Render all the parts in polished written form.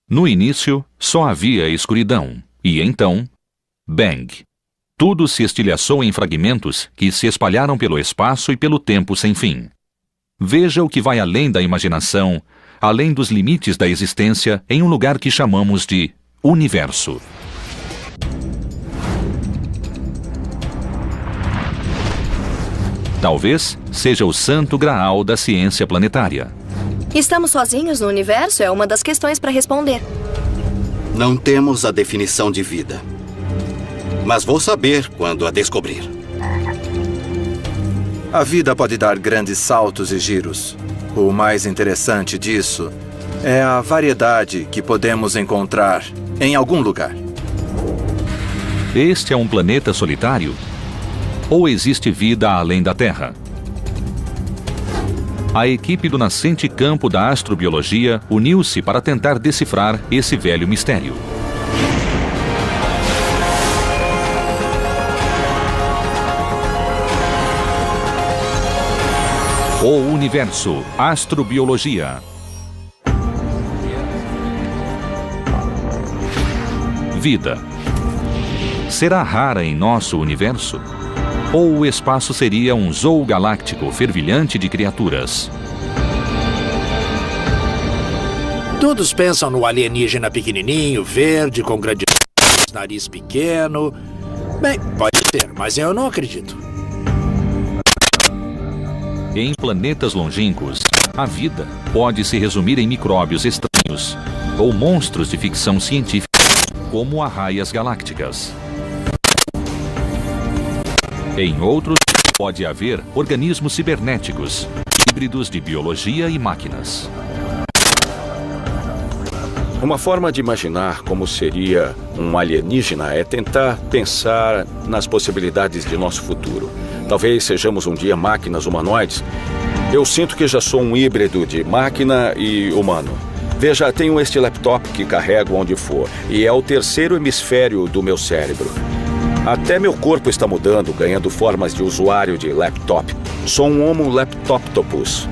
No início, só havia escuridão, e então, bang! Tudo se estilhaçou em fragmentos que se espalharam pelo espaço e pelo tempo sem fim. Veja o que vai além da imaginação, além dos limites da existência, em um lugar que chamamos de universo. Talvez seja o santo graal da ciência planetária. Estamos sozinhos no universo é uma das questões para responder. Não temos a definição de vida. Mas vou saber quando a descobrir. A vida pode dar grandes saltos e giros. O mais interessante disso é a variedade que podemos encontrar em algum lugar. Este é um planeta solitário? Ou existe vida além da Terra? A equipe do nascente campo da astrobiologia uniu-se para tentar decifrar esse velho mistério. O Universo, Astrobiologia. Vida. Será rara em nosso universo? Ou o espaço seria um zoo galáctico fervilhante de criaturas? Todos pensam no alienígena pequenininho, verde, com grande nariz pequeno. Bem, pode ser, mas eu não acredito. Em planetas longínquos, a vida pode se resumir em micróbios estranhos ou monstros de ficção científica, como arraias galácticas. Em outros, pode haver organismos cibernéticos, híbridos de biologia e máquinas. Uma forma de imaginar como seria um alienígena é tentar pensar nas possibilidades de nosso futuro. Talvez sejamos um dia máquinas humanoides. Eu sinto que já sou um híbrido de máquina e humano. Veja, tenho este laptop que carrego onde for, e é o terceiro hemisfério do meu cérebro. Até meu corpo está mudando, ganhando formas de usuário de laptop. Sou um Homo laptoptopus.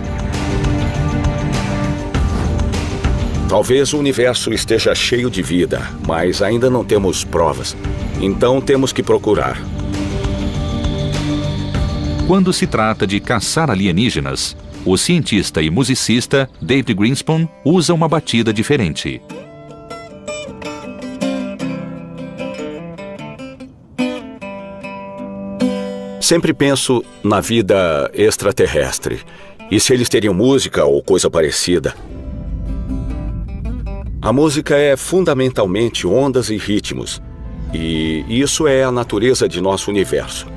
Talvez o universo esteja cheio de vida, mas ainda não temos provas. Então temos que procurar. Quando se trata de caçar alienígenas, o cientista e musicista David Grinspoon usa uma batida diferente. Sempre penso na vida extraterrestre. E se eles teriam música ou coisa parecida? A música é fundamentalmente ondas e ritmos. E isso é a natureza de nosso universo.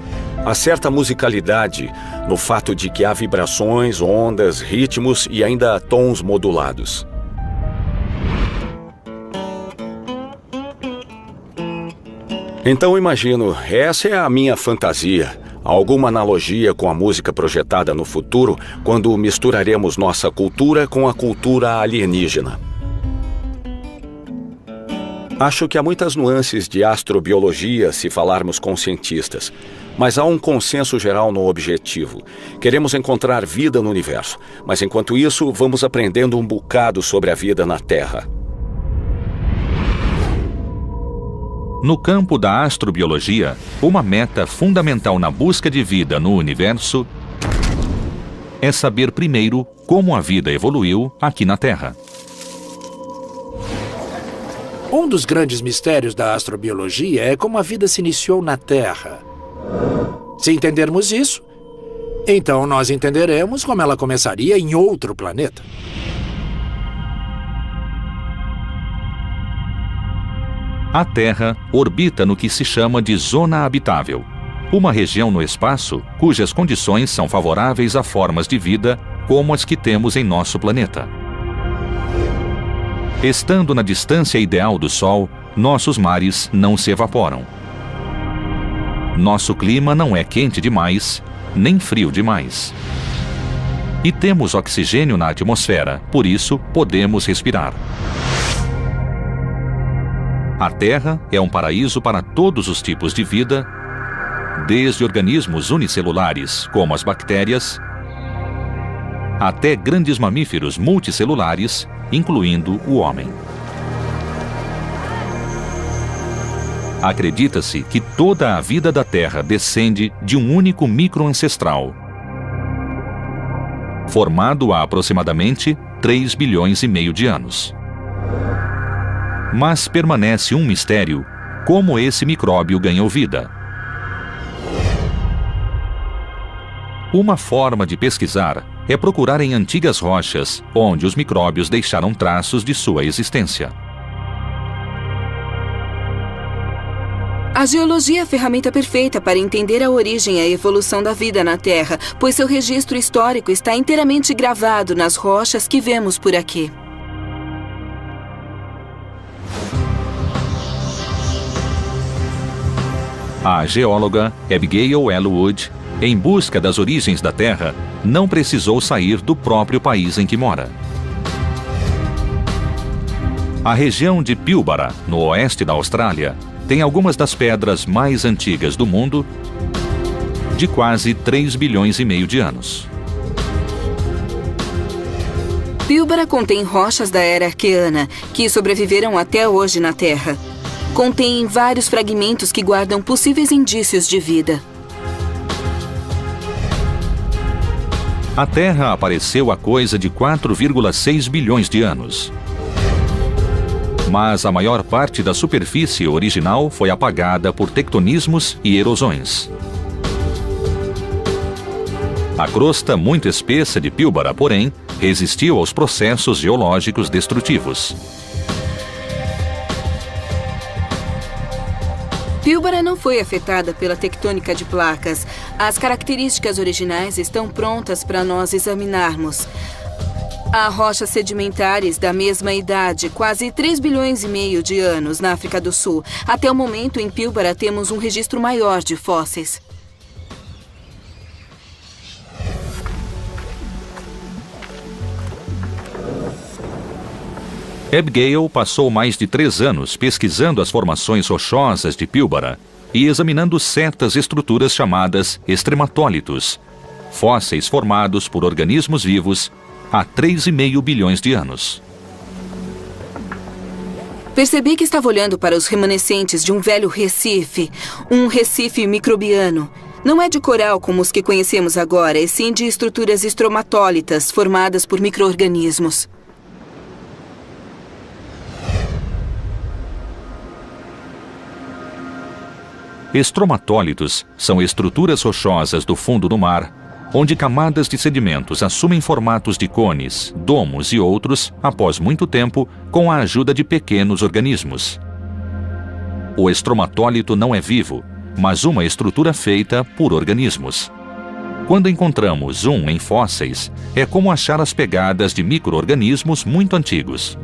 Há certa musicalidade no fato de que há vibrações, ondas, ritmos e ainda tons modulados. Então imagino, essa é a minha fantasia. Alguma analogia com a música projetada no futuro quando misturaremos nossa cultura com a cultura alienígena. Acho que há muitas nuances de astrobiologia se falarmos com cientistas, mas há um consenso geral no objetivo. Queremos encontrar vida no universo, mas enquanto isso, vamos aprendendo um bocado sobre a vida na Terra. No campo da astrobiologia, uma meta fundamental na busca de vida no universo é saber primeiro como a vida evoluiu aqui na Terra. Um dos grandes mistérios da astrobiologia é como a vida se iniciou na Terra. Se entendermos isso, então nós entenderemos como ela começaria em outro planeta. A Terra orbita no que se chama de zona habitável, uma região no espaço cujas condições são favoráveis a formas de vida como as que temos em nosso planeta. Estando na distância ideal do Sol, nossos mares não se evaporam. Nosso clima não é quente demais, nem frio demais. E temos oxigênio na atmosfera, por isso podemos respirar. A Terra é um paraíso para todos os tipos de vida, desde organismos unicelulares, como as bactérias, até grandes mamíferos multicelulares, incluindo o homem. Acredita-se que toda a vida da Terra descende de um único microancestral, formado há aproximadamente 3 bilhões e meio de anos. Mas permanece um mistério como esse micróbio ganhou vida. Uma forma de pesquisar é procurar em antigas rochas onde os micróbios deixaram traços de sua existência. A geologia é a ferramenta perfeita para entender a origem e a evolução da vida na Terra, pois seu registro histórico está inteiramente gravado nas rochas que vemos por aqui. A geóloga Abigail L. Wood, em busca das origens da Terra, não precisou sair do próprio país em que mora. A região de Pilbara, no oeste da Austrália, tem algumas das pedras mais antigas do mundo, de quase 3 bilhões e meio de anos. Pilbara contém rochas da era arqueana, que sobreviveram até hoje na Terra. Contém vários fragmentos que guardam possíveis indícios de vida. A Terra apareceu há coisa de 4,6 bilhões de anos. Mas a maior parte da superfície original foi apagada por tectonismos e erosões. A crosta muito espessa de Pilbara, porém, resistiu aos processos geológicos destrutivos. Pilbara não foi afetada pela tectônica de placas. As características originais estão prontas para nós examinarmos. Há rochas sedimentares da mesma idade, quase 3 bilhões e meio de anos, na África do Sul. Até o momento, em Pilbara, temos um registro maior de fósseis. Abigail passou mais de 3 anos pesquisando as formações rochosas de Pilbara e examinando certas estruturas chamadas extrematólitos, fósseis formados por organismos vivos há 3,5 bilhões de anos. Percebi que estava olhando para os remanescentes de um velho recife, um recife microbiano. Não é de coral como os que conhecemos agora, e sim de estruturas estromatólitas formadas por micro-organismos. Estromatólitos são estruturas rochosas do fundo do mar, onde camadas de sedimentos assumem formatos de cones, domos e outros, após muito tempo, com a ajuda de pequenos organismos. O estromatólito não é vivo, mas uma estrutura feita por organismos. Quando encontramos um em fósseis, é como achar as pegadas de micro-organismos muito antigos.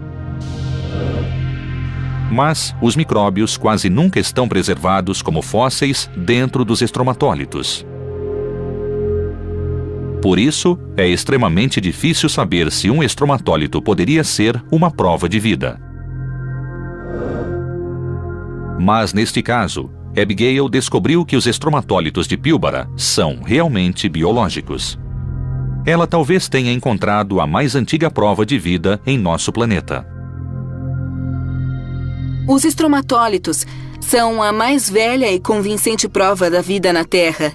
Mas os micróbios quase nunca estão preservados como fósseis dentro dos estromatólitos. Por isso, é extremamente difícil saber se um estromatólito poderia ser uma prova de vida. Mas, neste caso, Abigail descobriu que os estromatólitos de Pilbara são realmente biológicos. Ela talvez tenha encontrado a mais antiga prova de vida em nosso planeta. Os estromatólitos são a mais velha e convincente prova da vida na Terra.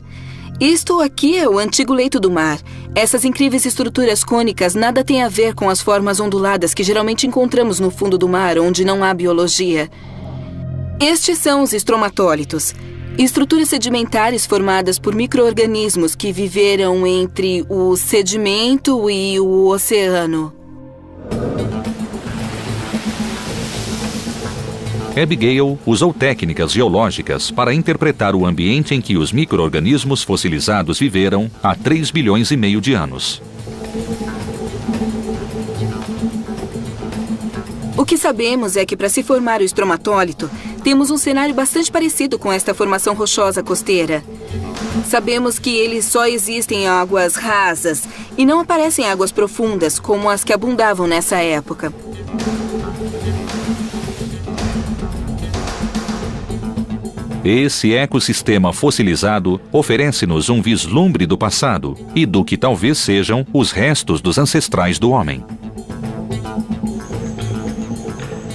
Isto aqui é o antigo leito do mar. Essas incríveis estruturas cônicas nada têm a ver com as formas onduladas que geralmente encontramos no fundo do mar, onde não há biologia. Estes são os estromatólitos, estruturas sedimentares formadas por micro-organismos que viveram entre o sedimento e o oceano. Abigail usou técnicas geológicas para interpretar o ambiente em que os micro-organismos fossilizados viveram há 3 bilhões e meio de anos. O que sabemos é que, para se formar o estromatólito, temos um cenário bastante parecido com esta formação rochosa costeira. Sabemos que eles só existem em águas rasas e não aparecem em águas profundas, como as que abundavam nessa época. Esse ecossistema fossilizado oferece-nos um vislumbre do passado e do que talvez sejam os restos dos ancestrais do homem.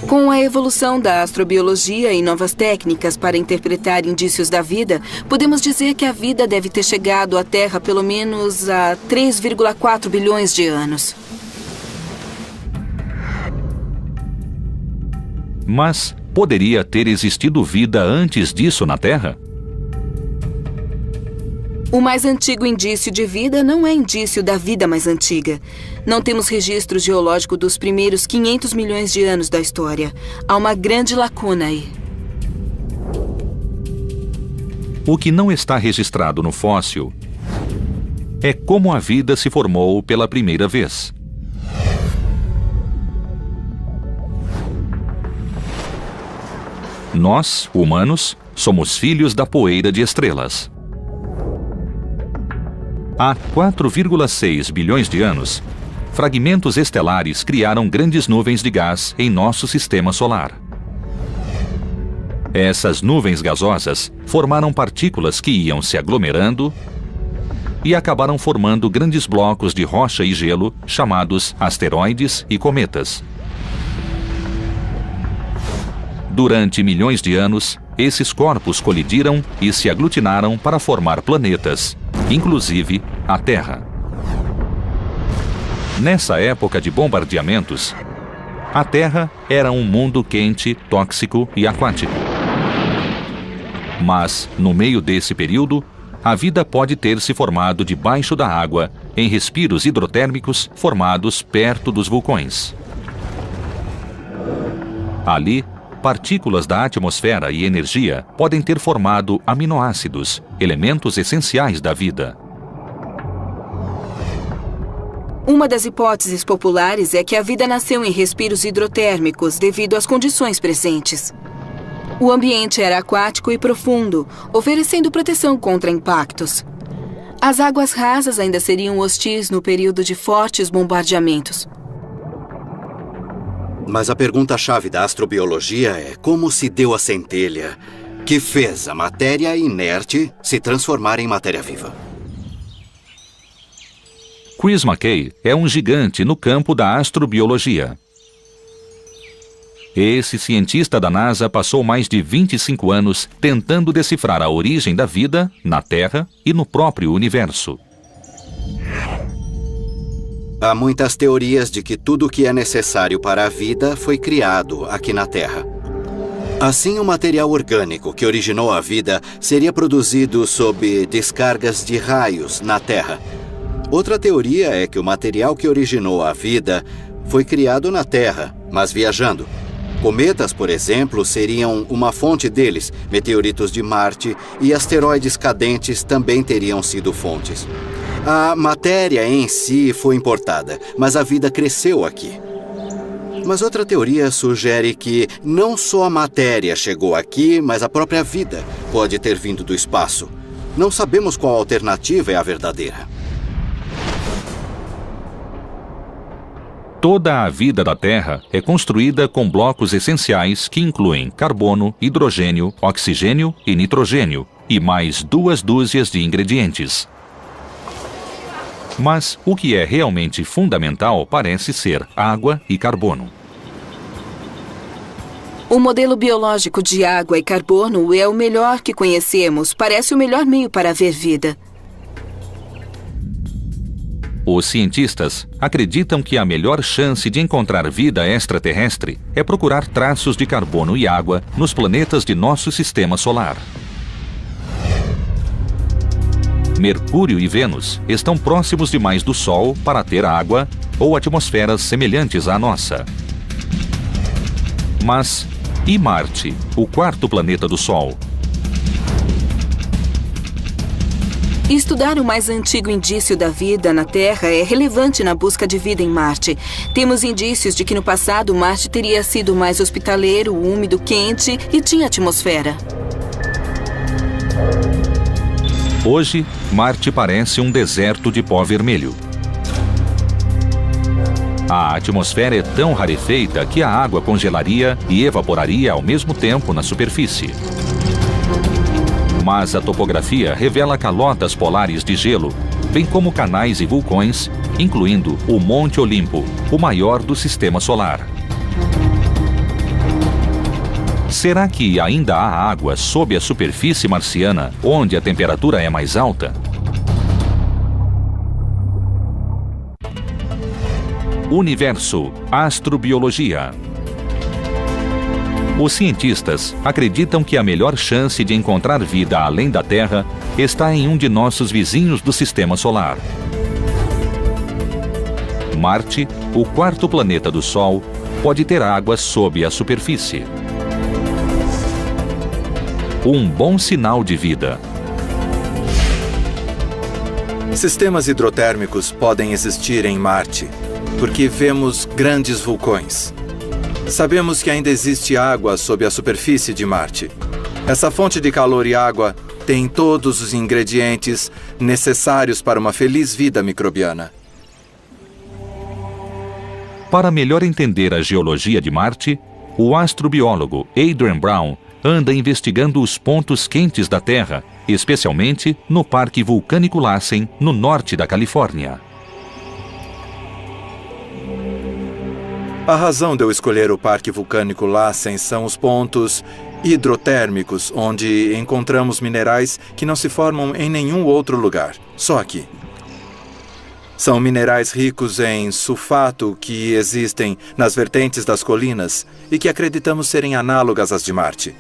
Com a evolução da astrobiologia e novas técnicas para interpretar indícios da vida, podemos dizer que a vida deve ter chegado à Terra pelo menos há 3,4 bilhões de anos. Mas poderia ter existido vida antes disso na Terra? O mais antigo indício de vida não é indício da vida mais antiga. Não temos registro geológico dos primeiros 500 milhões de anos da história. Há uma grande lacuna aí. O que não está registrado no fóssil é como a vida se formou pela primeira vez. Nós, humanos, somos filhos da poeira de estrelas. Há 4,6 bilhões de anos, fragmentos estelares criaram grandes nuvens de gás em nosso sistema solar. Essas nuvens gasosas formaram partículas que iam se aglomerando e acabaram formando grandes blocos de rocha e gelo chamados asteroides e cometas. Durante milhões de anos, esses corpos colidiram e se aglutinaram para formar planetas, inclusive a Terra. Nessa época de bombardeamentos, a Terra era um mundo quente, tóxico e aquático. Mas, no meio desse período, a vida pode ter se formado debaixo da água, em respiros hidrotérmicos formados perto dos vulcões. Ali, partículas da atmosfera e energia podem ter formado aminoácidos, elementos essenciais da vida. Uma das hipóteses populares é que a vida nasceu em respiros hidrotérmicos devido às condições presentes. O ambiente era aquático e profundo, oferecendo proteção contra impactos. As águas rasas ainda seriam hostis no período de fortes bombardeamentos. Mas a pergunta-chave da astrobiologia é como se deu a centelha que fez a matéria inerte se transformar em matéria viva. Chris McKay é um gigante no campo da astrobiologia. Esse cientista da NASA passou mais de 25 anos tentando decifrar a origem da vida na Terra e no próprio universo. Há muitas teorias de que tudo o que é necessário para a vida foi criado aqui na Terra. Assim, o material orgânico que originou a vida seria produzido sob descargas de raios na Terra. Outra teoria é que o material que originou a vida foi criado na Terra, mas viajando. Cometas, por exemplo, seriam uma fonte deles, meteoritos de Marte e asteroides cadentes também teriam sido fontes. A matéria em si foi importada, mas a vida cresceu aqui. Mas outra teoria sugere que não só a matéria chegou aqui, mas a própria vida pode ter vindo do espaço. Não sabemos qual alternativa é a verdadeira. Toda a vida da Terra é construída com blocos essenciais que incluem carbono, hidrogênio, oxigênio e nitrogênio, e mais 2 dúzias de ingredientes. Mas o que é realmente fundamental parece ser água e carbono. O modelo biológico de água e carbono é o melhor que conhecemos, parece o melhor meio para haver vida. Os cientistas acreditam que a melhor chance de encontrar vida extraterrestre é procurar traços de carbono e água nos planetas de nosso sistema solar. Mercúrio e Vênus estão próximos demais do Sol para ter água ou atmosferas semelhantes à nossa. Mas e Marte, o quarto planeta do Sol? Estudar o mais antigo indício da vida na Terra é relevante na busca de vida em Marte. Temos indícios de que no passado Marte teria sido mais hospitaleiro, úmido, quente e tinha atmosfera. Hoje, Marte parece um deserto de pó vermelho. A atmosfera é tão rarefeita que a água congelaria e evaporaria ao mesmo tempo na superfície. Mas a topografia revela calotas polares de gelo, bem como canais e vulcões, incluindo o Monte Olimpo, o maior do sistema solar. Será que ainda há água sob a superfície marciana, onde a temperatura é mais alta? Universo, astrobiologia. Os cientistas acreditam que a melhor chance de encontrar vida além da Terra está em um de nossos vizinhos do Sistema Solar. Marte, o quarto planeta do Sol, pode ter água sob a superfície. Um bom sinal de vida. Sistemas hidrotérmicos podem existir em Marte, porque vemos grandes vulcões. Sabemos que ainda existe água sob a superfície de Marte. Essa fonte de calor e água tem todos os ingredientes necessários para uma feliz vida microbiana. Para melhor entender a geologia de Marte, o astrobiólogo Adrian Brown anda investigando os pontos quentes da Terra, especialmente no Parque Vulcânico Lassen, no norte da Califórnia. A razão de eu escolher o Parque Vulcânico Lassen são os pontos hidrotérmicos, onde encontramos minerais que não se formam em nenhum outro lugar, só aqui. São minerais ricos em sulfato que existem nas vertentes das colinas e que acreditamos serem análogas às de Marte.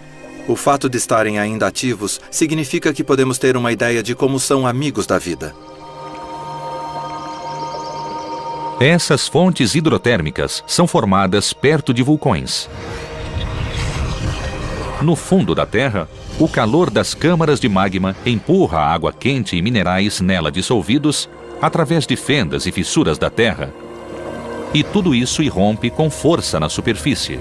O fato de estarem ainda ativos significa que podemos ter uma ideia de como são amigos da vida. Essas fontes hidrotérmicas são formadas perto de vulcões. No fundo da Terra, o calor das câmaras de magma empurra a água quente e minerais nela dissolvidos através de fendas e fissuras da Terra. E tudo isso irrompe com força na superfície.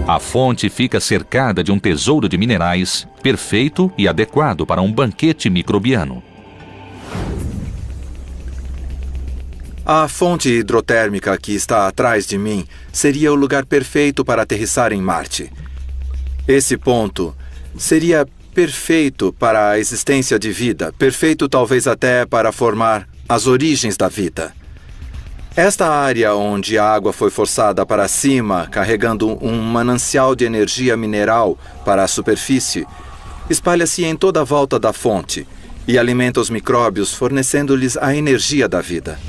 A fonte fica cercada de um tesouro de minerais perfeito e adequado para um banquete microbiano. A fonte hidrotérmica que está atrás de mim seria o lugar perfeito para aterrissar em Marte. Esse ponto seria perfeito para a existência de vida, perfeito talvez até para formar as origens da vida. Esta área onde a água foi forçada para cima, carregando um manancial de energia mineral para a superfície, espalha-se em toda a volta da fonte e alimenta os micróbios, fornecendo-lhes a energia da vida.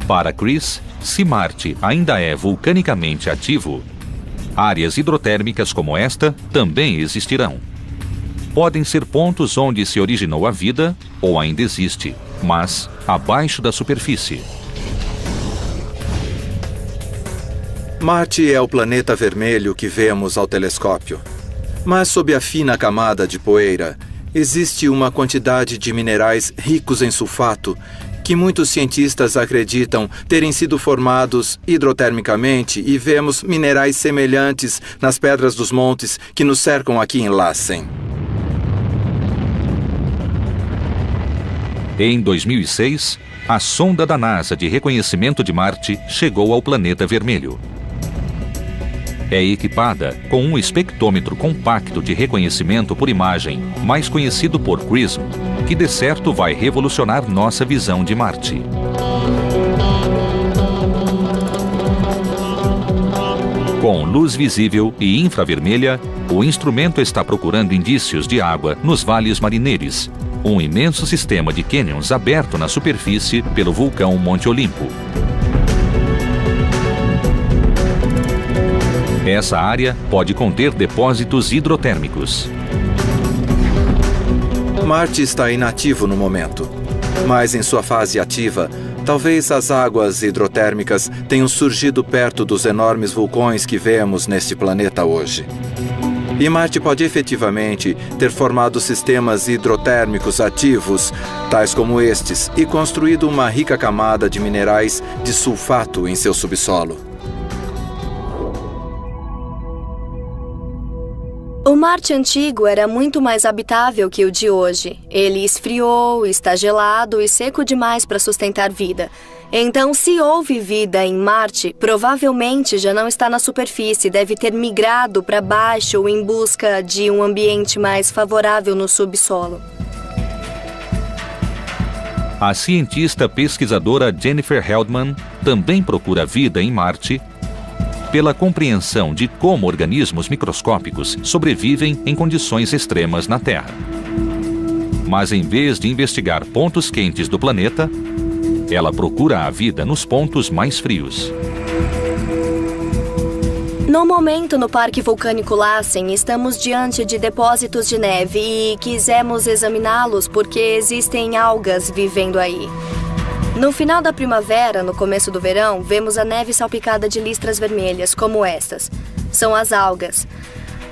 Para Chris, se Marte ainda é vulcanicamente ativo, áreas hidrotérmicas como esta também existirão. Podem ser pontos onde se originou a vida ou ainda existe, mas abaixo da superfície. Marte é o planeta vermelho que vemos ao telescópio. Mas sob a fina camada de poeira, existe uma quantidade de minerais ricos em sulfato que muitos cientistas acreditam terem sido formados hidrotermicamente, e vemos minerais semelhantes nas pedras dos montes que nos cercam aqui em Lassen. Em 2006, a sonda da NASA de reconhecimento de Marte chegou ao planeta vermelho. É equipada com um espectrômetro compacto de reconhecimento por imagem, mais conhecido por CRISM, que de certo vai revolucionar nossa visão de Marte. Com luz visível e infravermelha, o instrumento está procurando indícios de água nos vales marineiros, um imenso sistema de cânions aberto na superfície pelo vulcão Monte Olimpo. Essa área pode conter depósitos hidrotérmicos. Marte está inativo no momento, mas em sua fase ativa, talvez as águas hidrotérmicas tenham surgido perto dos enormes vulcões que vemos neste planeta hoje. E Marte pode efetivamente ter formado sistemas hidrotérmicos ativos, tais como estes, e construído uma rica camada de minerais de sulfato em seu subsolo. O Marte antigo era muito mais habitável que o de hoje. Ele esfriou, está gelado e seco demais para sustentar vida. Então, se houve vida em Marte, provavelmente já não está na superfície, deve ter migrado para baixo em busca de um ambiente mais favorável no subsolo. A cientista pesquisadora Jennifer Heldman também procura vida em Marte pela compreensão de como organismos microscópicos sobrevivem em condições extremas na Terra. Mas em vez de investigar pontos quentes do planeta, ela procura a vida nos pontos mais frios. No momento, no Parque Vulcânico Lassen, estamos diante de depósitos de neve e quisemos examiná-los porque existem algas vivendo aí. No final da primavera, no começo do verão, vemos a neve salpicada de listras vermelhas, como estas. São as algas.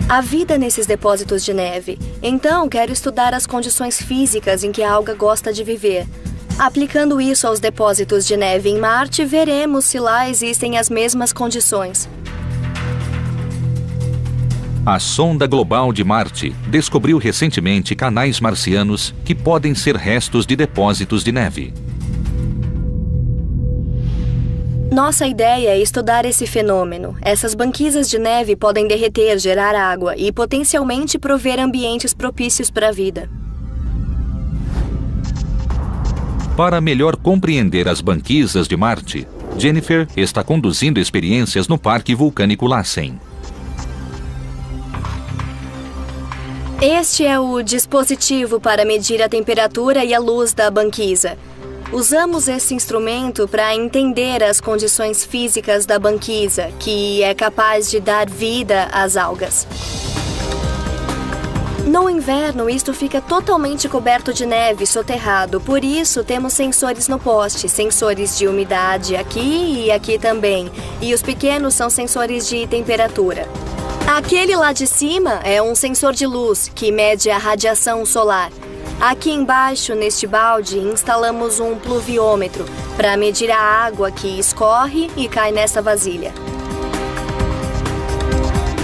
Há vida nesses depósitos de neve. Então, quero estudar as condições físicas em que a alga gosta de viver. Aplicando isso aos depósitos de neve em Marte, veremos se lá existem as mesmas condições. A sonda global de Marte descobriu recentemente canais marcianos que podem ser restos de depósitos de neve. Nossa ideia é estudar esse fenômeno. Essas banquisas de neve podem derreter, gerar água e potencialmente prover ambientes propícios para a vida. Para melhor compreender as banquisas de Marte, Jennifer está conduzindo experiências no Parque Vulcânico Lassen. Este é o dispositivo para medir a temperatura e a luz da banquisa. Usamos esse instrumento para entender as condições físicas da banquisa, que é capaz de dar vida às algas. No inverno, isto fica totalmente coberto de neve, soterrado. Por isso, temos sensores no poste, sensores de umidade aqui e aqui também. E os pequenos são sensores de temperatura. Aquele lá de cima é um sensor de luz, que mede a radiação solar. Aqui embaixo, neste balde, instalamos um pluviômetro para medir a água que escorre e cai nessa vasilha.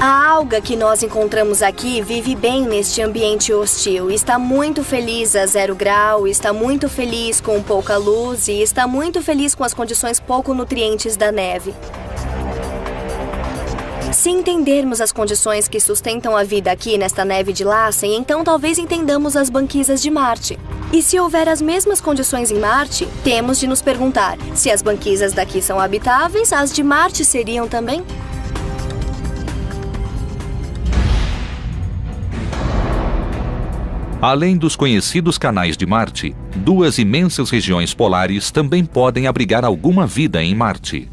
A alga que nós encontramos aqui vive bem neste ambiente hostil. Está muito feliz a 0 grau, está muito feliz com pouca luz e está muito feliz com as condições pouco nutrientes da neve. Se entendermos as condições que sustentam a vida aqui nesta neve de Lassen, então talvez entendamos as banquisas de Marte. E se houver as mesmas condições em Marte, temos de nos perguntar se as banquisas daqui são habitáveis, as de Marte seriam também? Além dos conhecidos canais de Marte, 2 imensas regiões polares também podem abrigar alguma vida em Marte.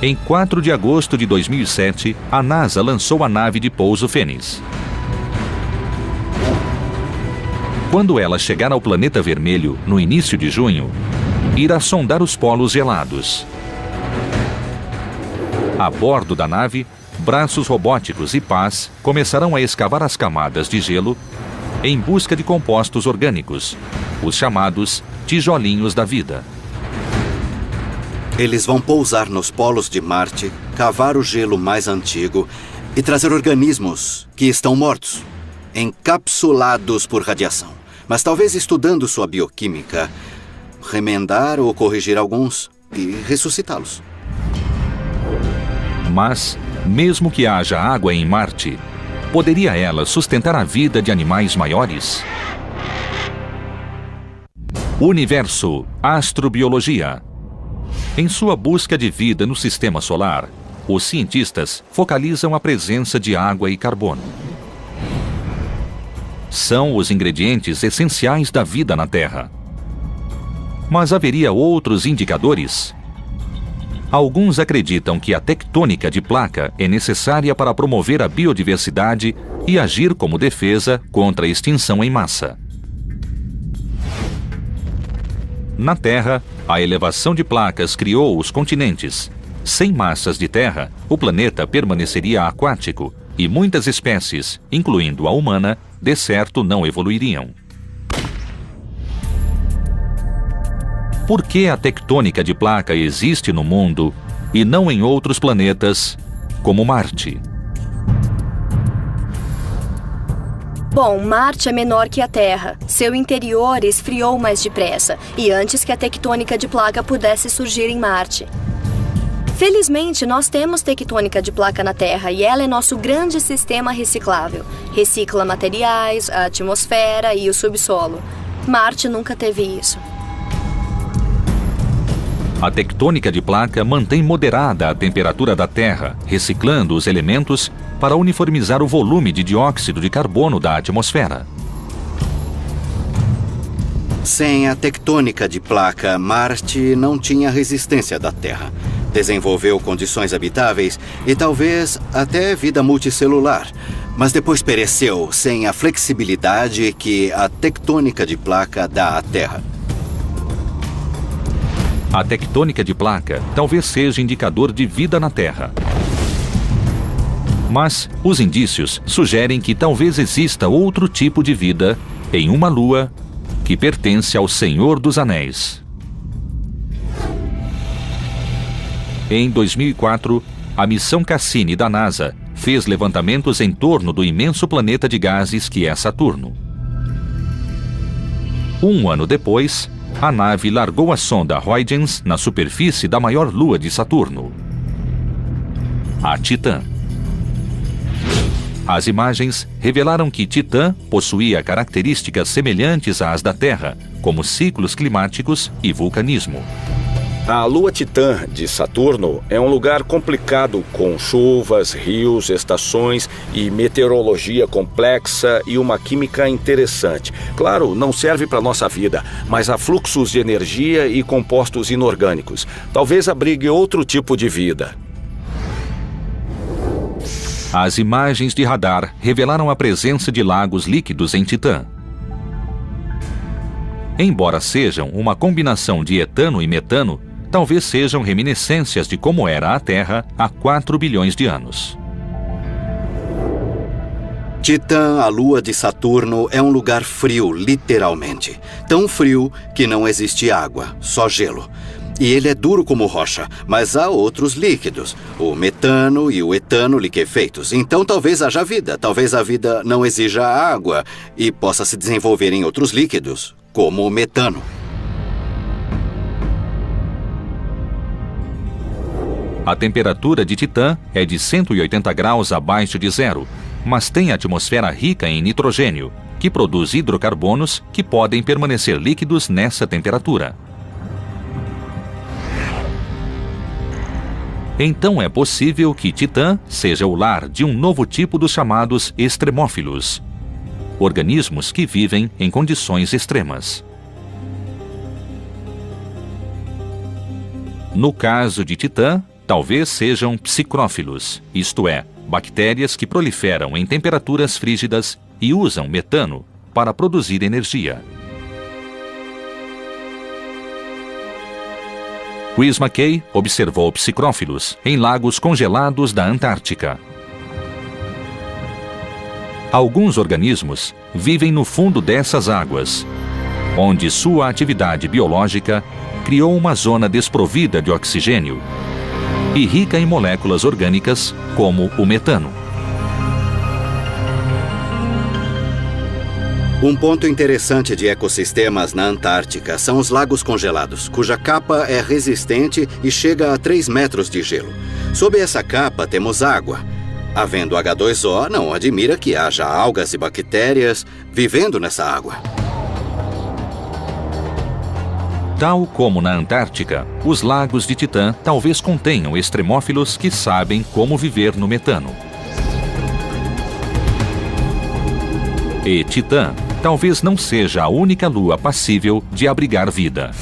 Em 4 de agosto de 2007, a NASA lançou a nave de pouso Fênix. Quando ela chegar ao planeta vermelho, no início de junho, irá sondar os polos gelados. A bordo da nave, braços robóticos e pás começarão a escavar as camadas de gelo em busca de compostos orgânicos, os chamados tijolinhos da vida. Eles vão pousar nos polos de Marte, cavar o gelo mais antigo e trazer organismos que estão mortos, encapsulados por radiação. Mas talvez estudando sua bioquímica, remendar ou corrigir alguns e ressuscitá-los. Mas, mesmo que haja água em Marte, poderia ela sustentar a vida de animais maiores? Universo, astrobiologia. Em sua busca de vida no sistema solar, os cientistas focalizam a presença de água e carbono. São os ingredientes essenciais da vida na Terra. Mas haveria outros indicadores? Alguns acreditam que a tectônica de placa é necessária para promover a biodiversidade e agir como defesa contra a extinção em massa. Na Terra, a elevação de placas criou os continentes. Sem massas de terra, o planeta permaneceria aquático e muitas espécies, incluindo a humana, de certo não evoluiriam. Por que a tectônica de placa existe no mundo e não em outros planetas, como Marte? Bom, Marte é menor que a Terra. Seu interior esfriou mais depressa e antes que a tectônica de placa pudesse surgir em Marte. Felizmente, nós temos tectônica de placa na Terra e ela é nosso grande sistema reciclável. Recicla materiais, a atmosfera e o subsolo. Marte nunca teve isso. A tectônica de placa mantém moderada a temperatura da Terra, reciclando os elementos para uniformizar o volume de dióxido de carbono da atmosfera. Sem a tectônica de placa, Marte não tinha resistência da Terra. Desenvolveu condições habitáveis e talvez até vida multicelular, mas depois pereceu sem a flexibilidade que a tectônica de placa dá à Terra. A tectônica de placa talvez seja indicador de vida na Terra. Mas os indícios sugerem que talvez exista outro tipo de vida em uma lua que pertence ao Senhor dos Anéis. Em 2004, a missão Cassini da NASA fez levantamentos em torno do imenso planeta de gases que é Saturno. Um ano depois, a nave largou a sonda Huygens na superfície da maior lua de Saturno, a Titã. As imagens revelaram que Titã possuía características semelhantes às da Terra, como ciclos climáticos e vulcanismo. A lua Titã de Saturno é um lugar complicado com chuvas, rios, estações e meteorologia complexa e uma química interessante. Claro, não serve para nossa vida, mas há fluxos de energia e compostos inorgânicos. Talvez abrigue outro tipo de vida. As imagens de radar revelaram a presença de lagos líquidos em Titã. Embora sejam uma combinação de etano e metano, talvez sejam reminiscências de como era a Terra há 4 bilhões de anos. Titã, a lua de Saturno, é um lugar frio, literalmente. Tão frio que não existe água, só gelo. E ele é duro como rocha, mas há outros líquidos, o metano e o etano liquefeitos. Então talvez haja vida, talvez a vida não exija água e possa se desenvolver em outros líquidos, como o metano. A temperatura de Titã é de 180 graus abaixo de zero, mas tem atmosfera rica em nitrogênio, que produz hidrocarbonos que podem permanecer líquidos nessa temperatura. Então é possível que Titã seja o lar de um novo tipo dos chamados extremófilos, organismos que vivem em condições extremas. No caso de Titã, talvez sejam psicrófilos, isto é, bactérias que proliferam em temperaturas frígidas e usam metano para produzir energia. Chris McKay observou psicrófilos em lagos congelados da Antártica. Alguns organismos vivem no fundo dessas águas, onde sua atividade biológica criou uma zona desprovida de oxigênio e rica em moléculas orgânicas, como o metano. Um ponto interessante de ecossistemas na Antártica são os lagos congelados, cuja capa é resistente e chega a 3 metros de gelo. Sob essa capa temos água. Havendo H2O, não admira que haja algas e bactérias vivendo nessa água. Tal como na Antártica, os lagos de Titã talvez contenham extremófilos que sabem como viver no metano. E Titã talvez não seja a única lua passível de abrigar vida.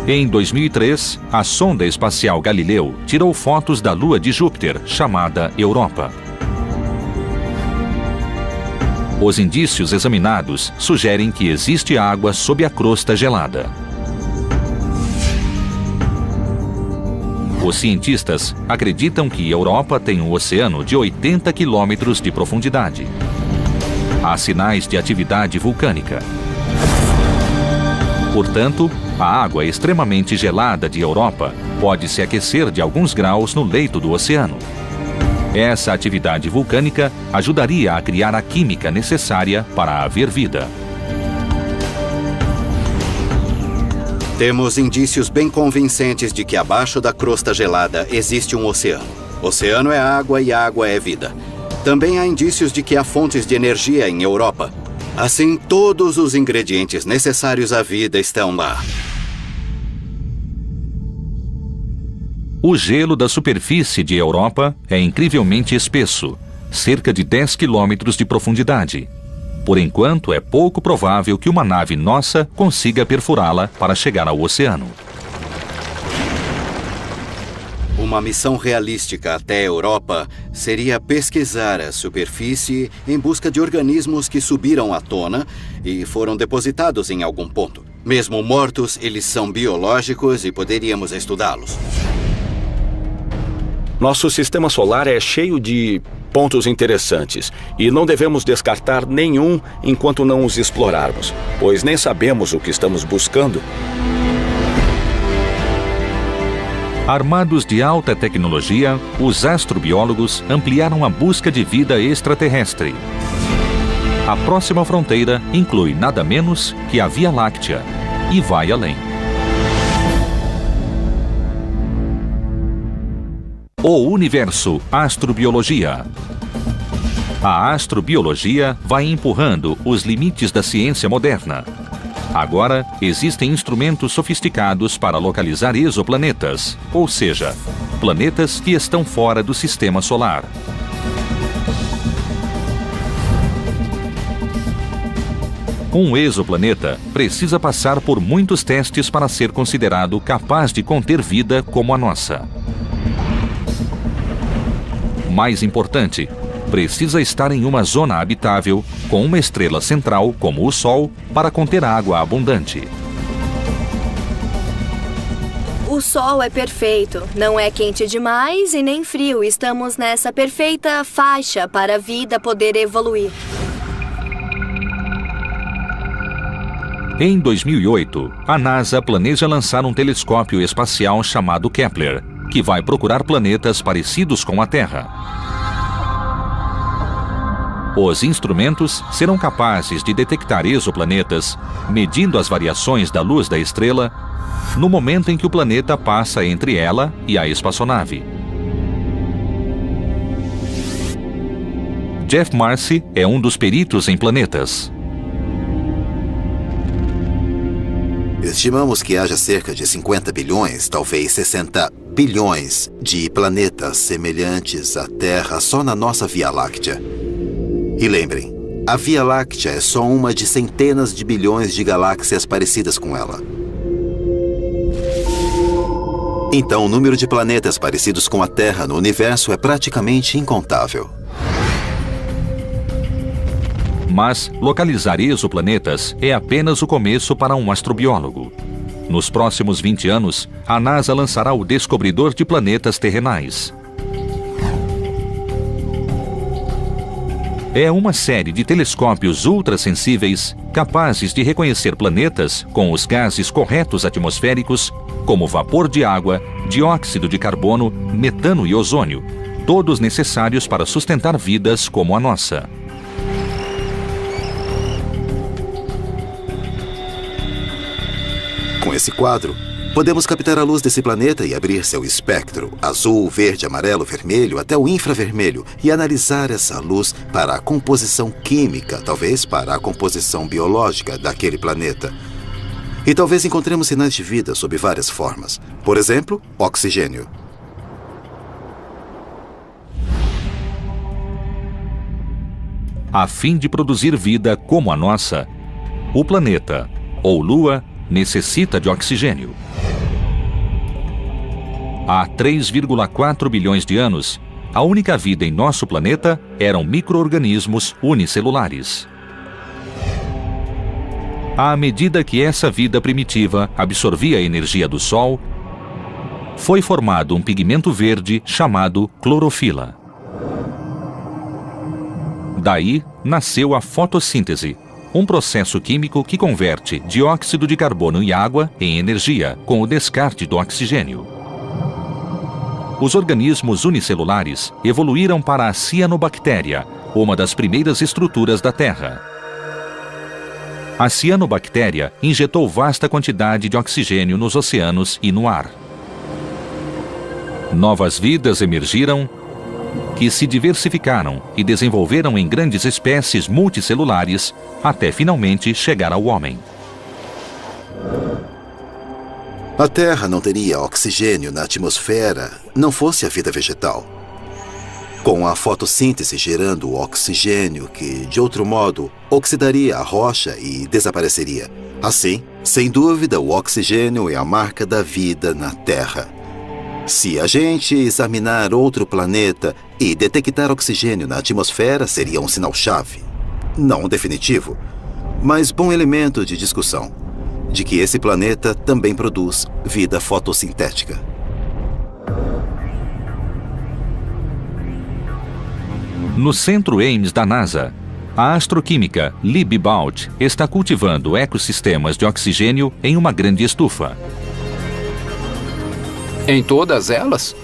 Em 2003, a sonda espacial Galileu tirou fotos da lua de Júpiter, chamada Europa. Os indícios examinados sugerem que existe água sob a crosta gelada. Os cientistas acreditam que Europa tem um oceano de 80 quilômetros de profundidade. Há sinais de atividade vulcânica. Portanto, a água extremamente gelada de Europa pode se aquecer de alguns graus no leito do oceano. Essa atividade vulcânica ajudaria a criar a química necessária para haver vida. Temos indícios bem convincentes de que abaixo da crosta gelada existe um oceano. Oceano é água e água é vida. Também há indícios de que há fontes de energia em Europa. Assim, todos os ingredientes necessários à vida estão lá. O gelo da superfície de Europa é incrivelmente espesso, cerca de 10 quilômetros de profundidade. Por enquanto, é pouco provável que uma nave nossa consiga perfurá-la para chegar ao oceano. Uma missão realística até a Europa seria pesquisar a superfície em busca de organismos que subiram à tona e foram depositados em algum ponto. Mesmo mortos, eles são biológicos e poderíamos estudá-los. Nosso sistema solar é cheio de pontos interessantes e não devemos descartar nenhum enquanto não os explorarmos, pois nem sabemos o que estamos buscando. Armados de alta tecnologia, os astrobiólogos ampliaram a busca de vida extraterrestre. A próxima fronteira inclui nada menos que a Via Láctea e vai além. O Universo Astrobiologia. A astrobiologia vai empurrando os limites da ciência moderna. Agora, existem instrumentos sofisticados para localizar exoplanetas, ou seja, planetas que estão fora do sistema solar. Um exoplaneta precisa passar por muitos testes para ser considerado capaz de conter vida como a nossa. Mais importante, precisa estar em uma zona habitável com uma estrela central, como o Sol, para conter água abundante. O Sol é perfeito, não é quente demais e nem frio. Estamos nessa perfeita faixa para a vida poder evoluir. Em 2008, a NASA planeja lançar um telescópio espacial chamado Kepler, que vai procurar planetas parecidos com a Terra. Os instrumentos serão capazes de detectar exoplanetas, medindo as variações da luz da estrela, no momento em que o planeta passa entre ela e a espaçonave. Jeff Marcy é um dos peritos em planetas. Estimamos que haja cerca de 50 bilhões, talvez 60 bilhões de planetas semelhantes à Terra só na nossa Via Láctea. E lembrem, a Via Láctea é só uma de centenas de bilhões de galáxias parecidas com ela. Então, o número de planetas parecidos com a Terra no universo é praticamente incontável. Mas localizar exoplanetas é apenas o começo para um astrobiólogo. Nos próximos 20 anos, a NASA lançará o Descobridor de Planetas Terrenais. É uma série de telescópios ultrassensíveis capazes de reconhecer planetas com os gases corretos atmosféricos, como vapor de água, dióxido de carbono, metano e ozônio, todos necessários para sustentar vidas como a nossa. Com esse quadro, podemos captar a luz desse planeta e abrir seu espectro, azul, verde, amarelo, vermelho, até o infravermelho, e analisar essa luz para a composição química, talvez para a composição biológica daquele planeta. E talvez encontremos sinais de vida sob várias formas. Por exemplo, oxigênio. A fim de produzir vida como a nossa, o planeta, ou Lua, necessita de oxigênio. Há 3,4 bilhões de anos, a única vida em nosso planeta eram micro-organismos unicelulares. À medida que essa vida primitiva absorvia a energia do Sol, foi formado um pigmento verde chamado clorofila. Daí nasceu a fotossíntese, um processo químico que converte dióxido de carbono e água em energia com o descarte do oxigênio. Os organismos unicelulares evoluíram para a cianobactéria, uma das primeiras estruturas da Terra. A cianobactéria injetou vasta quantidade de oxigênio nos oceanos e no ar. Novas vidas emergiram que se diversificaram e desenvolveram em grandes espécies multicelulares até finalmente chegar ao homem. A Terra não teria oxigênio na atmosfera não fosse a vida vegetal. Com a fotossíntese gerando o oxigênio que, de outro modo, oxidaria a rocha e desapareceria. Assim, sem dúvida, o oxigênio é a marca da vida na Terra. Se a gente examinar outro planeta e detectar oxigênio na atmosfera, seria um sinal-chave. Não definitivo, mas bom elemento de discussão, de que esse planeta também produz vida fotossintética. No Centro Ames da NASA, a astroquímica Libby Baut está cultivando ecossistemas de oxigênio em uma grande estufa. Em todas elas?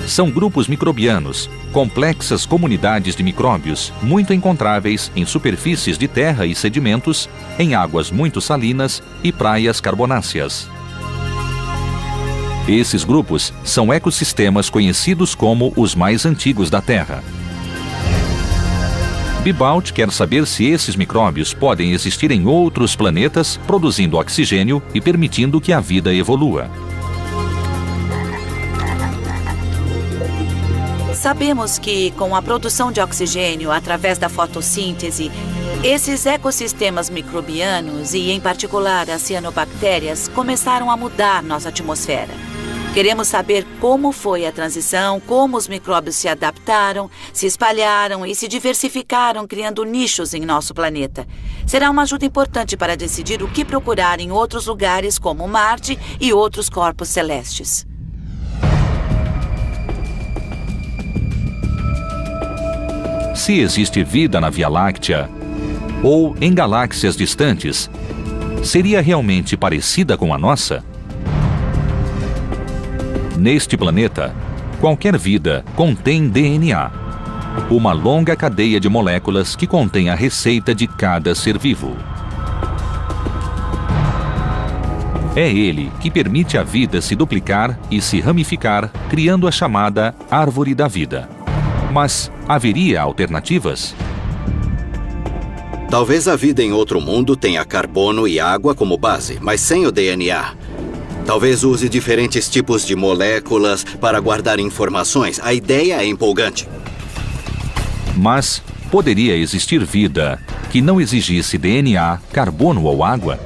São grupos microbianos, complexas comunidades de micróbios muito encontráveis em superfícies de terra e sedimentos, em águas muito salinas e praias carbonáceas. Esses grupos são ecossistemas conhecidos como os mais antigos da Terra. Bibaut quer saber se esses micróbios podem existir em outros planetas, produzindo oxigênio e permitindo que a vida evolua. Sabemos que, com a produção de oxigênio através da fotossíntese, esses ecossistemas microbianos e, em particular, as cianobactérias, começaram a mudar nossa atmosfera. Queremos saber como foi a transição, como os micróbios se adaptaram, se espalharam e se diversificaram, criando nichos em nosso planeta. Será uma ajuda importante para decidir o que procurar em outros lugares, como Marte e outros corpos celestes. Se existe vida na Via Láctea ou em galáxias distantes, seria realmente parecida com a nossa? Neste planeta, qualquer vida contém DNA, uma longa cadeia de moléculas que contém a receita de cada ser vivo. É ele que permite à vida se duplicar e se ramificar, criando a chamada árvore da vida. Mas haveria alternativas? Talvez a vida em outro mundo tenha carbono e água como base, mas sem o DNA. Talvez use diferentes tipos de moléculas para guardar informações. A ideia é empolgante. Mas poderia existir vida que não exigisse DNA, carbono ou água?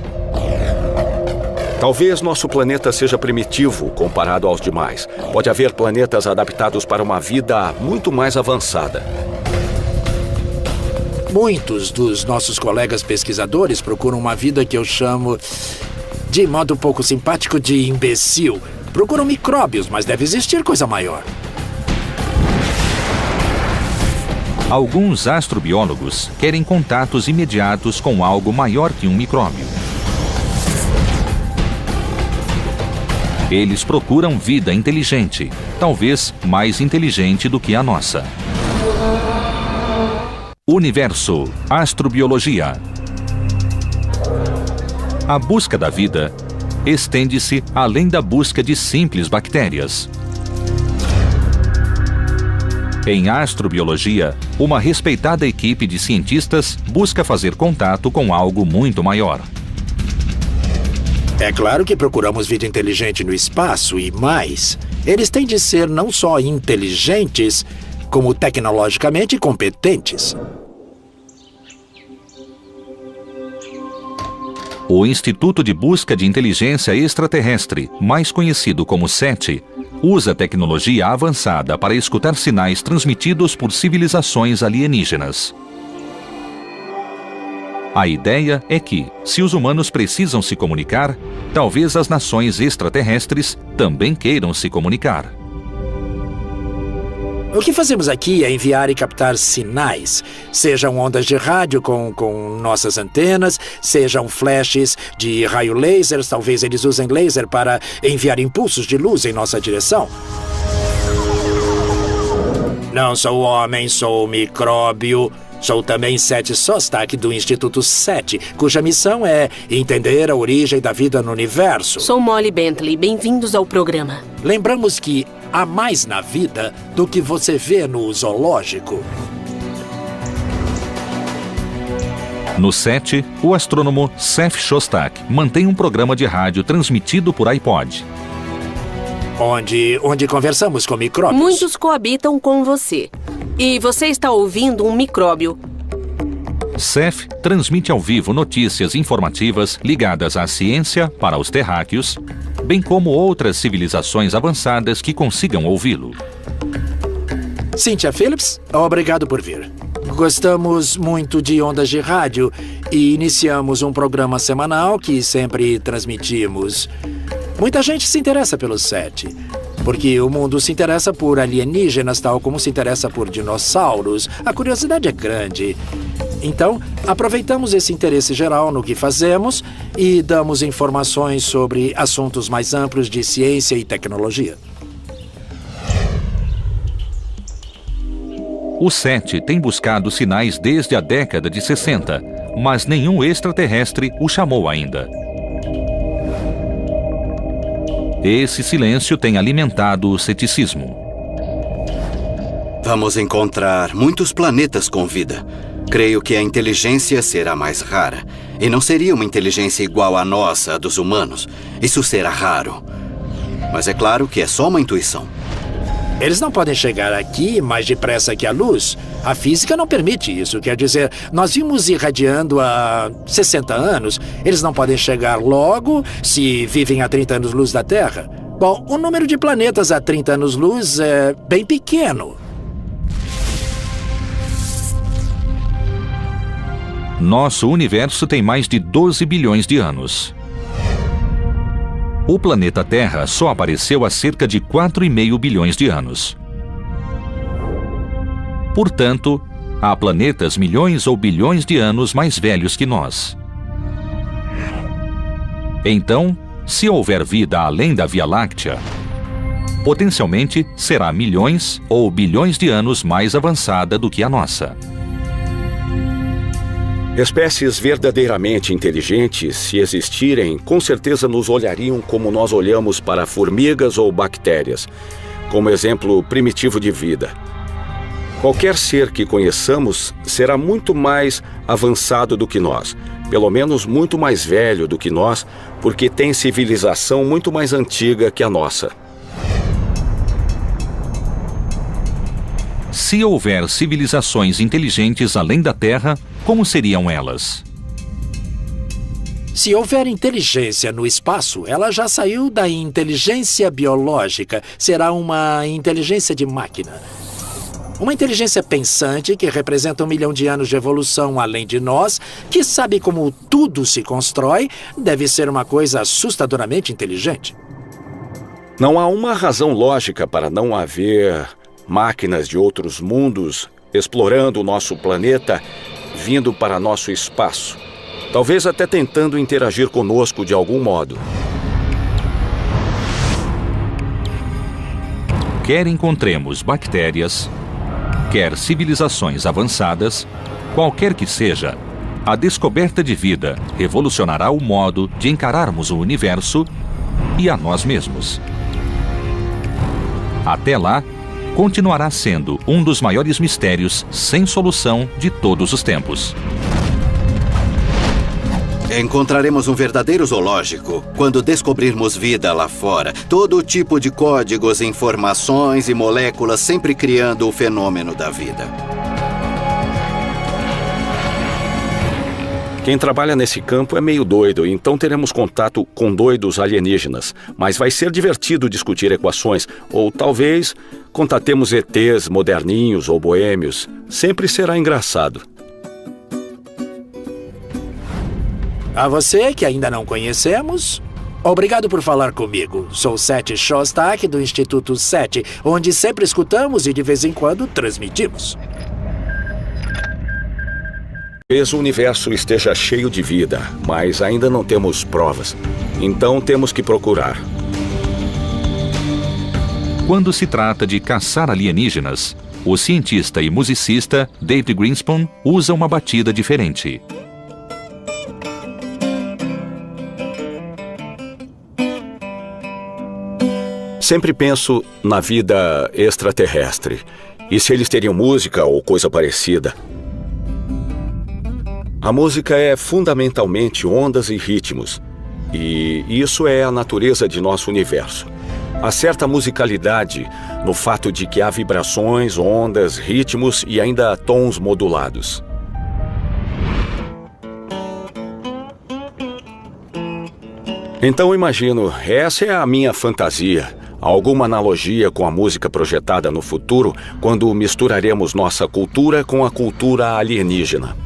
Talvez nosso planeta seja primitivo comparado aos demais. Pode haver planetas adaptados para uma vida muito mais avançada. Muitos dos nossos colegas pesquisadores procuram uma vida que eu chamo, de modo um pouco simpático, de imbecil. Procuram micróbios, mas deve existir coisa maior. Alguns astrobiólogos querem contatos imediatos com algo maior que um micróbio. Eles procuram vida inteligente, talvez mais inteligente do que a nossa. Universo, astrobiologia. A busca da vida estende-se além da busca de simples bactérias. Em astrobiologia, uma respeitada equipe de cientistas busca fazer contato com algo muito maior. É claro que procuramos vida inteligente no espaço e mais. Eles têm de ser não só inteligentes, como tecnologicamente competentes. O Instituto de Busca de Inteligência Extraterrestre, mais conhecido como SETI, usa tecnologia avançada para escutar sinais transmitidos por civilizações alienígenas. A ideia é que, se os humanos precisam se comunicar, talvez as nações extraterrestres também queiram se comunicar. O que fazemos aqui é enviar e captar sinais, sejam ondas de rádio com nossas antenas, sejam flashes de raio lasers, talvez eles usem laser para enviar impulsos de luz em nossa direção. Não sou homem, sou micróbio. Sou também Seth Shostak do Instituto SETI, cuja missão é entender a origem da vida no universo. Sou Molly Bentley, bem-vindos ao programa. Lembramos que há mais na vida do que você vê no zoológico. No SETI, o astrônomo Seth Shostak mantém um programa de rádio transmitido por iPod. Onde conversamos com micróbios. Muitos coabitam com você. E você está ouvindo um micróbio. Seth transmite ao vivo notícias informativas ligadas à ciência para os terráqueos, bem como outras civilizações avançadas que consigam ouvi-lo. Cynthia Phillips, obrigado por vir. Gostamos muito de ondas de rádio e iniciamos um programa semanal que sempre transmitimos. Muita gente se interessa pelo SETI, porque o mundo se interessa por alienígenas, tal como se interessa por dinossauros. A curiosidade é grande. Então, aproveitamos esse interesse geral no que fazemos e damos informações sobre assuntos mais amplos de ciência e tecnologia. O SETI tem buscado sinais desde a década de 60, mas nenhum extraterrestre o chamou ainda. Esse silêncio tem alimentado o ceticismo. Vamos encontrar muitos planetas com vida. Creio que a inteligência será mais rara. E não seria uma inteligência igual à nossa, a dos humanos. Isso será raro. Mas é claro que é só uma intuição. Eles não podem chegar aqui mais depressa que a luz. A física não permite isso. Quer dizer, nós vimos irradiando há 60 anos. Eles não podem chegar logo se vivem a 30 anos-luz da Terra. Bom, o número de planetas a 30 anos-luz é bem pequeno. Nosso universo tem mais de 12 bilhões de anos. O planeta Terra só apareceu há cerca de 4,5 bilhões de anos. Portanto, há planetas milhões ou bilhões de anos mais velhos que nós. Então, se houver vida além da Via Láctea, potencialmente será milhões ou bilhões de anos mais avançada do que a nossa. Espécies verdadeiramente inteligentes, se existirem, com certeza nos olhariam como nós olhamos para formigas ou bactérias, como exemplo primitivo de vida. Qualquer ser que conheçamos será muito mais avançado do que nós, pelo menos muito mais velho do que nós, porque tem civilização muito mais antiga que a nossa. Se houver civilizações inteligentes além da Terra, como seriam elas? Se houver inteligência no espaço, ela já saiu da inteligência biológica. Será uma inteligência de máquina. Uma inteligência pensante que representa 1 milhão de anos de evolução além de nós, que sabe como tudo se constrói, deve ser uma coisa assustadoramente inteligente. Não há uma razão lógica para não haver máquinas de outros mundos explorando o nosso planeta, vindo para nosso espaço. Talvez até tentando interagir conosco de algum modo. Quer encontremos bactérias, quer civilizações avançadas, qualquer que seja, a descoberta de vida revolucionará o modo de encararmos o universo e a nós mesmos. Até lá, continuará sendo um dos maiores mistérios sem solução de todos os tempos. Encontraremos um verdadeiro zoológico quando descobrirmos vida lá fora. Todo tipo de códigos, informações e moléculas sempre criando o fenômeno da vida. Quem trabalha nesse campo é meio doido, então teremos contato com doidos alienígenas. Mas vai ser divertido discutir equações, ou talvez contatemos ETs moderninhos ou boêmios. Sempre será engraçado. A você, que ainda não conhecemos, obrigado por falar comigo. Sou Seth Shostak, do Instituto SETI, onde sempre escutamos e de vez em quando transmitimos. Talvez o universo esteja cheio de vida, mas ainda não temos provas. Então temos que procurar. Quando se trata de caçar alienígenas, o cientista e musicista David Greenspan usa uma batida diferente. Sempre penso na vida extraterrestre. E se eles teriam música ou coisa parecida? A música é fundamentalmente ondas e ritmos. E isso é a natureza de nosso universo. Há certa musicalidade no fato de que há vibrações, ondas, ritmos e ainda tons modulados. Então imagino, essa é a minha fantasia. Alguma analogia com a música projetada no futuro quando misturaremos nossa cultura com a cultura alienígena.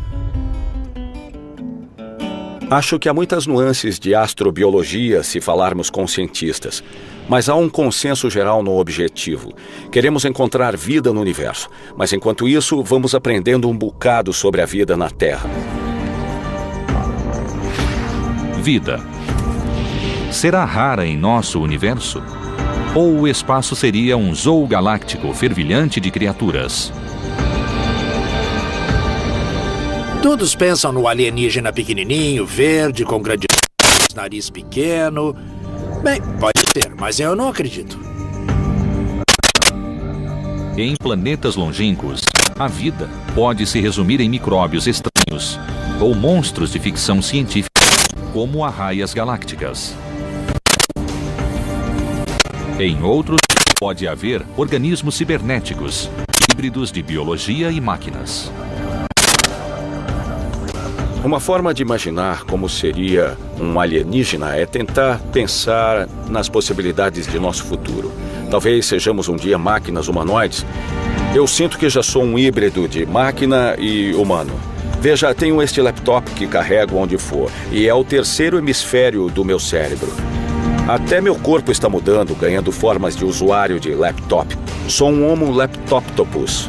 Acho que há muitas nuances de astrobiologia se falarmos com cientistas, mas há um consenso geral no objetivo. Queremos encontrar vida no universo, mas enquanto isso, vamos aprendendo um bocado sobre a vida na Terra. Vida. Será rara em nosso universo? Ou o espaço seria um zoo galáctico fervilhante de criaturas? Todos pensam no alienígena pequenininho, verde, com grande nariz pequeno. Bem, pode ser, mas eu não acredito. Em planetas longínquos, a vida pode se resumir em micróbios estranhos ou monstros de ficção científica, como arraias galácticas. Em outros, pode haver organismos cibernéticos, híbridos de biologia e máquinas. Uma forma de imaginar como seria um alienígena é tentar pensar nas possibilidades de nosso futuro. Talvez sejamos um dia máquinas humanoides. Eu sinto que já sou um híbrido de máquina e humano. Veja, tenho este laptop que carrego onde for, e é o terceiro hemisfério do meu cérebro. Até meu corpo está mudando, ganhando formas de usuário de laptop. Sou um Homo laptoptopus.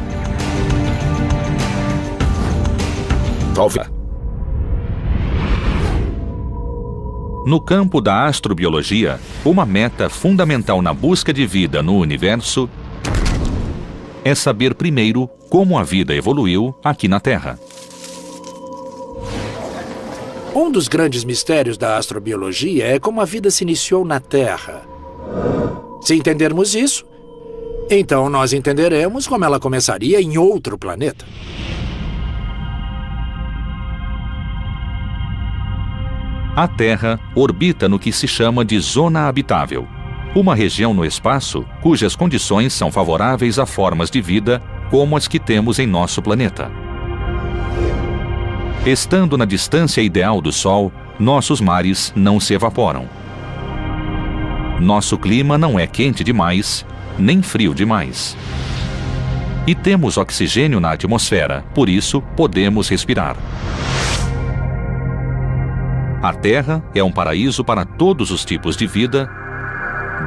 Talvez. No campo da astrobiologia, uma meta fundamental na busca de vida no universo é saber primeiro como a vida evoluiu aqui na Terra. Um dos grandes mistérios da astrobiologia é como a vida se iniciou na Terra. Se entendermos isso, então nós entenderemos como ela começaria em outro planeta. A Terra orbita no que se chama de zona habitável, uma região no espaço cujas condições são favoráveis a formas de vida como as que temos em nosso planeta. Estando na distância ideal do Sol, nossos mares não se evaporam. Nosso clima não é quente demais, nem frio demais. E temos oxigênio na atmosfera, por isso podemos respirar. A Terra é um paraíso para todos os tipos de vida,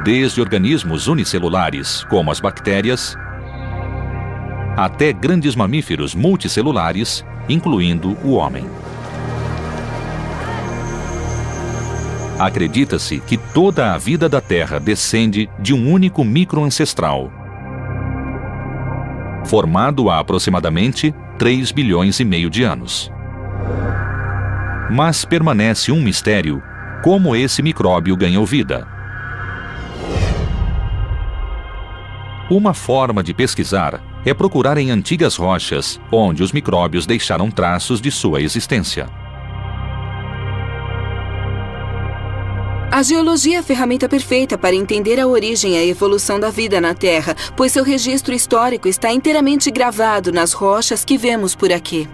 desde organismos unicelulares, como as bactérias, até grandes mamíferos multicelulares, incluindo o homem. Acredita-se que toda a vida da Terra descende de um único microancestral, formado há aproximadamente 3,5 bilhões de anos. Mas permanece um mistério como esse micróbio ganhou vida. Uma forma de pesquisar é procurar em antigas rochas onde os micróbios deixaram traços de sua existência. A geologia é a ferramenta perfeita para entender a origem e a evolução da vida na Terra, pois seu registro histórico está inteiramente gravado nas rochas que vemos por aqui.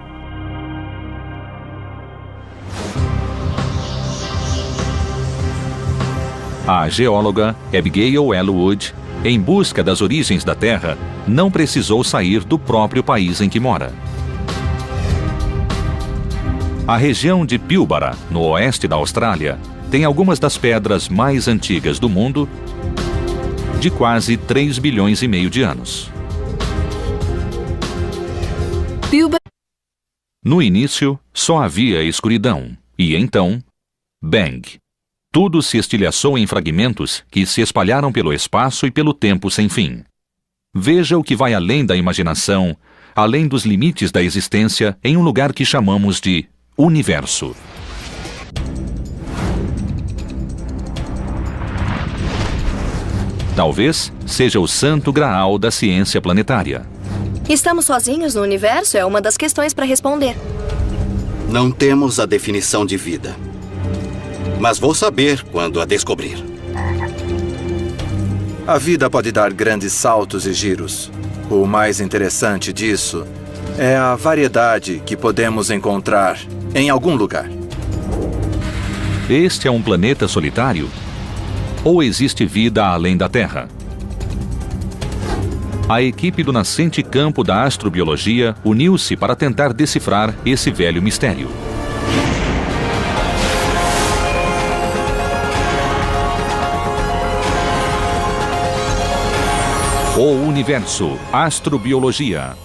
A geóloga Abigail L. Wood, em busca das origens da Terra, não precisou sair do próprio país em que mora. A região de Pilbara, no oeste da Austrália, tem algumas das pedras mais antigas do mundo, de quase 3,5 bilhões de anos. No início, só havia escuridão, e então, Bang. Tudo se estilhaçou em fragmentos que se espalharam pelo espaço e pelo tempo sem fim. Veja o que vai além da imaginação, além dos limites da existência, em um lugar que chamamos de universo. Talvez seja o santo graal da ciência planetária. Estamos sozinhos no universo? É uma das questões para responder. Não temos a definição de vida. Mas vou saber quando a descobrir. A vida pode dar grandes saltos e giros. O mais interessante disso é a variedade que podemos encontrar em algum lugar. Este é um planeta solitário? Ou existe vida além da Terra? A equipe do nascente campo da astrobiologia uniu-se para tentar decifrar esse velho mistério. O Universo, Astrobiologia.